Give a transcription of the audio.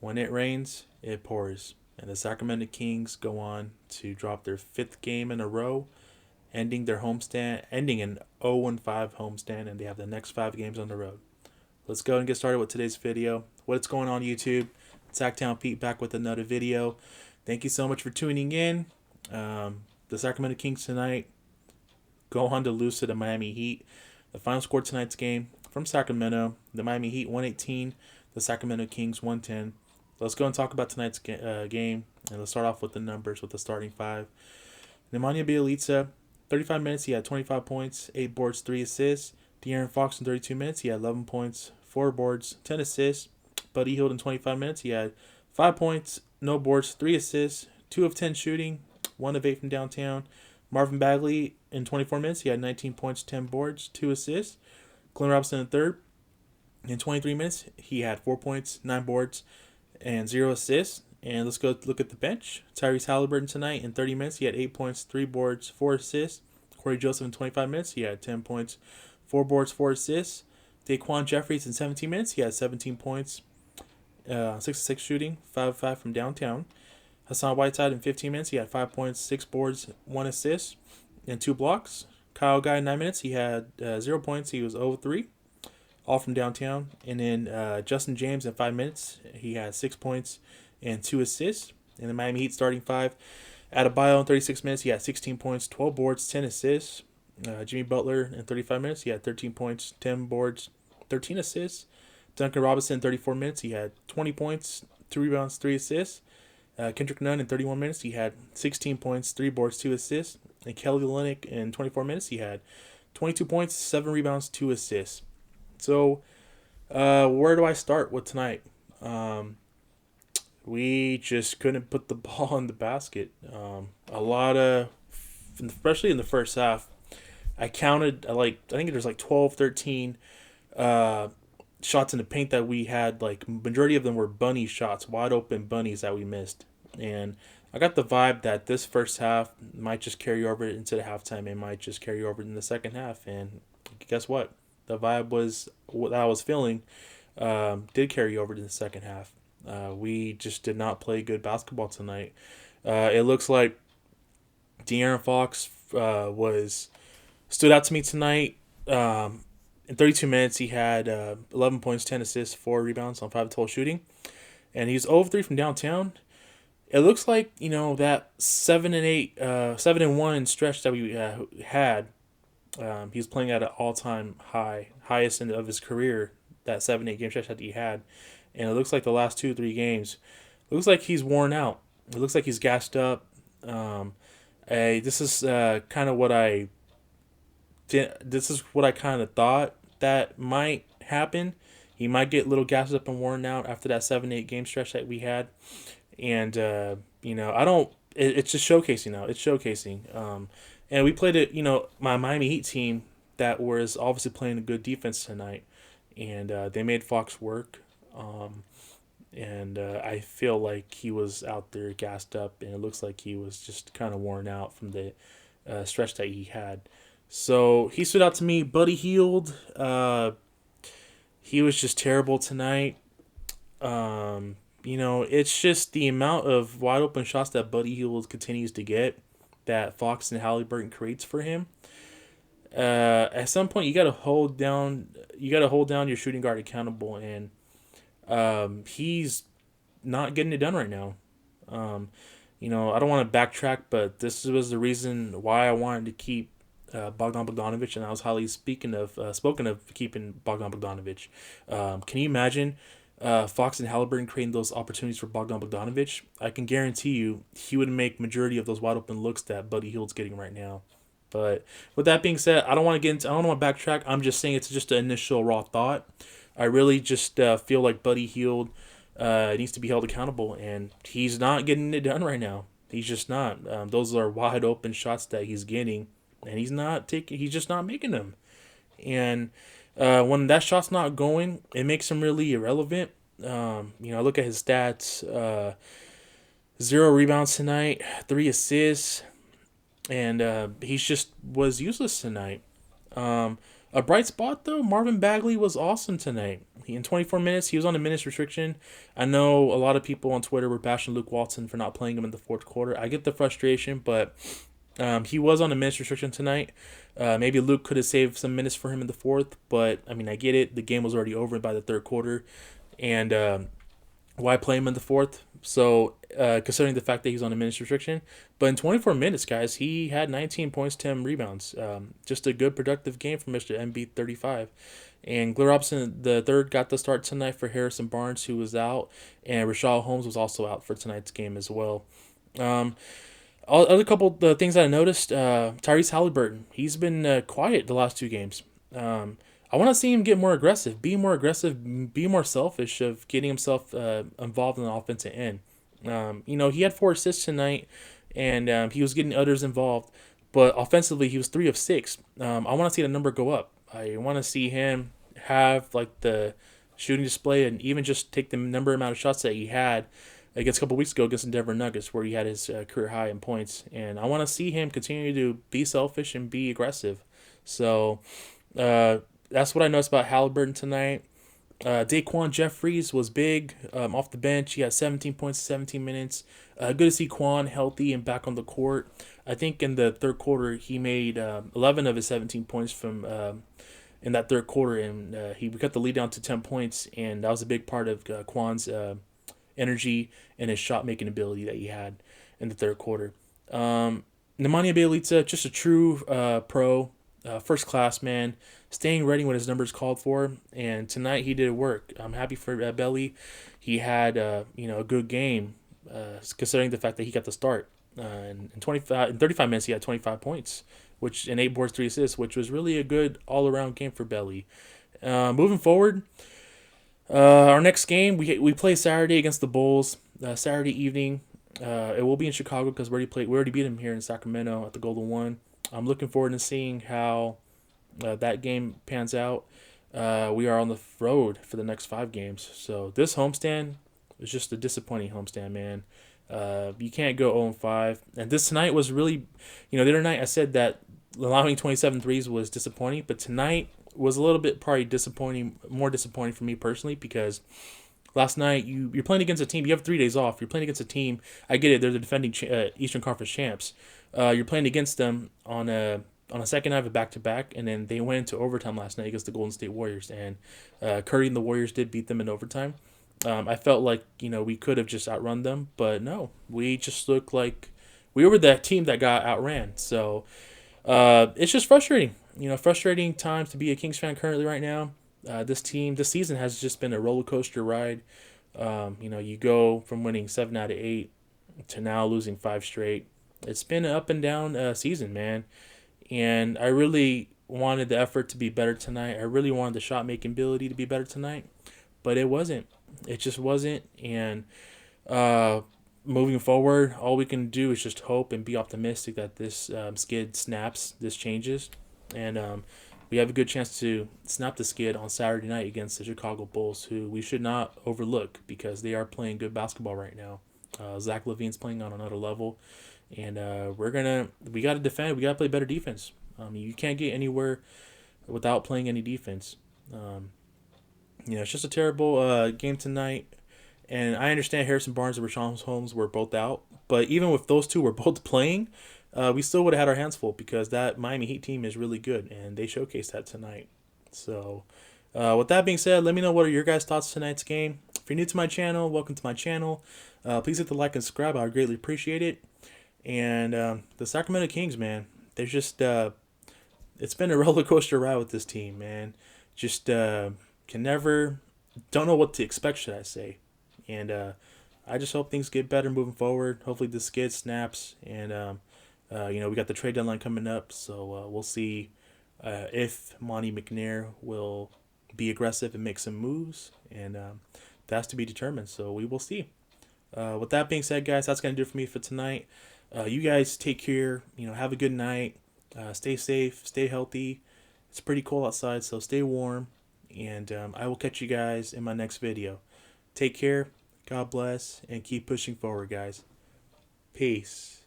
When it rains, it pours. And the Sacramento Kings go on to drop their fifth game in a row, ending an 0-5 homestand, and they have the next 5 games on the road. Let's go and get started with today's video. What's going on YouTube? Sacktown Pete back with another video. Thank you so much for tuning in. The Sacramento Kings tonight go on to lose to the Miami Heat. The final score tonight's game from Sacramento: the Miami Heat 118, the Sacramento Kings 110. Let's go and talk about tonight's game, and let's start off with the numbers with the starting five. Nemanja Bjelica, 35 minutes, he had 25 points, 8 boards, 3 assists. De'Aaron Fox in 32 minutes, he had 11 points, 4 boards, 10 assists. Buddy Hield in 25 minutes, he had 5 points, no boards, 3 assists, 2 of 10 shooting, 1 of 8 from downtown. Marvin Bagley in 24 minutes, he had 19 points, 10 boards, 2 assists. Glenn Robinson in third, in 23 minutes, he had 4 points, 9 boards, and 0 assists. And let's go look at the bench. Tyrese Halliburton tonight in 30 minutes, he had 8 points, 3 boards, 4 assists. Corey Joseph in 25 minutes, he had 10 points, 4 boards, 4 assists. Daquan Jeffries in 17 minutes, he had 17 points, 6-6 shooting, 5-5 from downtown. Hassan Whiteside in 15 minutes, he had 5 points, 6 boards, 1 assist, and 2 blocks. Kyle Guy in 9 minutes, he had 0 points, he was 0-3, all from downtown. And then Justin James in 5 minutes, he had 6 points and 2 assists. And the Miami Heat starting five: Adebayo in 36 minutes, he had 16 points, 12 boards, 10 assists. Jimmy Butler in 35 minutes, he had 13 points, 10 boards, 13 assists. Duncan Robinson in 34 minutes, he had 20 points, 2 rebounds, 3 assists. Kendrick Nunn in 31 minutes, he had 16 points, 3 boards, 2 assists. And Kelly Olynyk in 24 minutes, he had 22 points, 7 rebounds, 2 assists. So, where do I start with tonight? We just couldn't put the ball in the basket. Especially in the first half, I counted, I think there's 12, 13 shots in the paint that we had. Like, majority of them were bunny shots, wide open bunnies that we missed. And I got the vibe that this first half might just carry over into the halftime. It might just carry over in the second half. And guess what? The vibe was what I was feeling did carry over to the second half. We just did not play good basketball tonight. It looks like De'Aaron Fox stood out to me tonight. In 32 minutes, he had 11 points, 10 assists, 4 rebounds on 5 of 12 shooting, and he's 0-3 from downtown. It looks like that 7-1 stretch that we had. He's playing at an all-time highest end of his career. That 7-8 game stretch that he had, and it looks like the last 2-3 games, it looks like he's worn out. It looks like he's gassed up. This is kind of what I did. This is what I kind of thought that might happen. He might get a little gassed up and worn out after that 7-8 game stretch that we had, and I don't. It's just showcasing now. It's showcasing. And we played it. My Miami Heat team that was obviously playing a good defense tonight, and they made Fox work. And I feel like he was out there gassed up, and it looks like he was just kind of worn out from the stretch that he had. So he stood out to me. Buddy Hield, he was just terrible tonight. It's just the amount of wide open shots that Buddy Hield continues to get that Fox and Halliburton creates for him. At some point, you got to hold down your shooting guard accountable, and he's not getting it done right now. I don't want to backtrack, but this was the reason why I wanted to keep Bogdan Bogdanovic, and I was highly spoken of keeping Bogdan Bogdanovic. Can you imagine Fox and Halliburton creating those opportunities for Bogdan Bogdanovic? I can guarantee you he would make majority of those wide open looks that Buddy Hield's getting right now. But with that being said, I don't want to backtrack. I'm just saying it's just an initial raw thought. I really just feel like Buddy Hield needs to be held accountable, and he's not getting it done right now. He's just not. Those are wide open shots that he's getting, and he's just not making them. And when that shot's not going, it makes him really irrelevant. I look at his stats: 0 rebounds tonight, 3 assists, and he just was useless tonight. A bright spot though, Marvin Bagley was awesome tonight. In 24 minutes, he was on a minutes restriction. I know a lot of people on Twitter were bashing Luke Walton for not playing him in the fourth quarter. I get the frustration, but he was on a minutes restriction tonight. Maybe Luke could have saved some minutes for him in the fourth, but I mean, I get it. The game was already over by the third quarter, and why play him in the fourth? So, considering the fact that he's on a minutes restriction, but in 24 minutes, guys, he had 19 points, 10 rebounds. Just a good, productive game for Mr. MB35. And Glenn Robinson the third got the start tonight for Harrison Barnes, who was out, and Rashad Holmes was also out for tonight's game as well. Um, Other couple the things that I noticed, Tyrese Halliburton, he's been quiet the last two games. I want to see him get more aggressive, be more aggressive, be more selfish of getting himself involved in the offensive end. He had 4 assists tonight, and he was getting others involved. But offensively, he was 3 of 6. I want to see the number go up. I want to see him have like the shooting display and even just take the amount of shots that he had against a couple weeks ago against the Denver Nuggets, where he had his career high in points. And I want to see him continue to be selfish and be aggressive. So that's what I noticed about Halliburton tonight. Daquan Jeffries was big off the bench. He had 17 points in 17 minutes. Good to see Quan healthy and back on the court. I think in the third quarter he made 11 of his 17 points from in that third quarter, and we cut the lead down to 10 points, and that was a big part of Quan's energy and his shot making ability that he had in the third quarter. Nemanja Bjelica, just a true pro, first class man, staying ready when his numbers called for, and tonight he did work. I'm happy for Belly. He had a good game, considering the fact that he got the start. In 35 minutes he had 25 points, which and 8 boards, 3 assists, which was really a good all around game for Belly. Moving forward, our next game we play Saturday against the Bulls. Saturday evening. It will be in Chicago because we already beat them here in Sacramento at the Golden One. I'm looking forward to seeing how that game pans out. We are on the road for the next 5 games, so this homestand is just a disappointing homestand, man. You can't go 0-5. And this tonight was really, the other night I said that allowing 27 threes was disappointing, but tonight was a little bit probably more disappointing for me personally, because last night you're playing against a team. You have 3 days off. You're playing against a team. I get it. They're the defending Eastern Conference champs. You're playing against them on a second night of a back-to-back, and then they went into overtime last night against the Golden State Warriors, and Curry and the Warriors did beat them in overtime. I felt like we could have just outrun them, but no, we just looked like we were that team that got outran. So it's just frustrating. Frustrating times to be a Kings fan currently right now. This season has just been a roller coaster ride. You go from winning 7 out of 8 to now losing 5 straight. It's been an up and down season, man. And I really wanted the effort to be better tonight. I really wanted the shot making ability to be better tonight, but it wasn't. It just wasn't. And moving forward, all we can do is just hope and be optimistic that this skid snaps, this changes, and we have a good chance to snap the skid on Saturday night against the Chicago Bulls, who we should not overlook because they are playing good basketball right now. Zach LaVine's playing on another level, and we got to defend. We got to play better defense. You can't get anywhere without playing any defense. It's just a terrible game tonight. And I understand Harrison Barnes and Rashawn Holmes were both out, but even with those two were both playing, we still would have had our hands full because that Miami Heat team is really good, and they showcased that tonight. So, with that being said, let me know what are your guys' thoughts tonight's game. If you're new to my channel, welcome to my channel. Please hit the like and subscribe. I would greatly appreciate it. And the Sacramento Kings, man, there's just it's been a roller coaster ride with this team, man. Just don't know what to expect, should I say. And I just hope things get better moving forward. Hopefully the skid snaps, and we got the trade deadline coming up, so we'll see if Monty McNair will be aggressive and make some moves, and that's to be determined. So we will see. With that being said, guys, that's gonna do it for me for tonight. You guys take care. Have a good night. Stay safe. Stay healthy. It's pretty cold outside, so stay warm. And I will catch you guys in my next video. Take care. God bless, and keep pushing forward, guys. Peace.